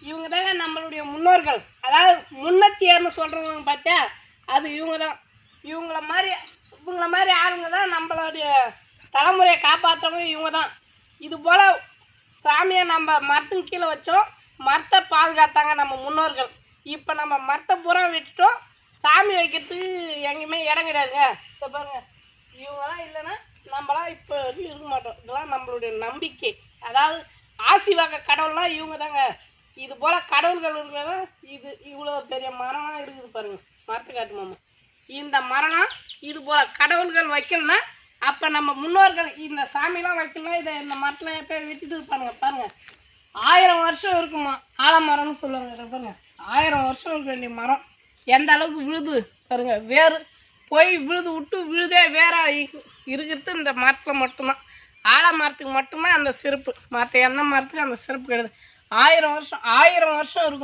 இவங்க தாங்க நம்மளுடைய முன்னோர்கள். அதாவது முன்னத்தியர்னு சொல்கிறவங்க பார்த்தா அது இவங்க தான். இவங்கள மாதிரி ஆளுங்க தான் நம்மளுடைய தலைமுறையை காப்பாற்றுறவங்க இவங்க தான். இது போல் சாமியை நம்ம மரத்துக்கு கீழே வச்சோம், மரத்தை பாதுகாத்தாங்க நம்ம முன்னோர்கள். இப்போ நம்ம மரத்தை பூரா விட்டுட்டோம், சாமி வைக்கிறதுக்கு எங்கேயுமே இடம் கிடையாதுங்க. இப்போ பாருங்க, இவங்களாம் இல்லைன்னா நம்மளாம் இப்போ இருக்க மாட்டோம். இதெல்லாம் நம்மளுடைய நம்பிக்கை. அதாவது ஆசி வாக்க கடவுள்லாம் இவங்க தாங்க. இது போல் கடவுள்கள் இருக்கிறதா இது இவ்வளோ பெரிய மரம்லாம் இருக்குது பாருங்க. மரத்தை காட்டுமாமா, இந்த மரம்லாம் இது போல் கடவுள்கள் வைக்கலன்னா அப்போ நம்ம முன்னோர்கள் இந்த சாமிலாம் வைக்கலாம். இதை இந்த மரத்தில் எப்போ விட்டுட்டு இருப்பானுங்க பாருங்க. 1000 வருஷம் இருக்குமா ஆலமரம்னு சொல்லுவாங்க பாருங்க. 1000 வருஷம் இருக்க வேண்டிய மரம் எந்த அளவுக்கு விழுது பாருங்க. வேறு போய் விழுது விட்டு விழுதே வேற இருக்கிறது இந்த மரத்தில் மட்டும்தான். ஆலமரத்துக்கு மட்டும்தான் அந்த சிறப்பு. மற்ற எந்த மரத்துக்கு அந்த சிறப்பு கிடையாது. 1000 வருஷம் இருக்கும்.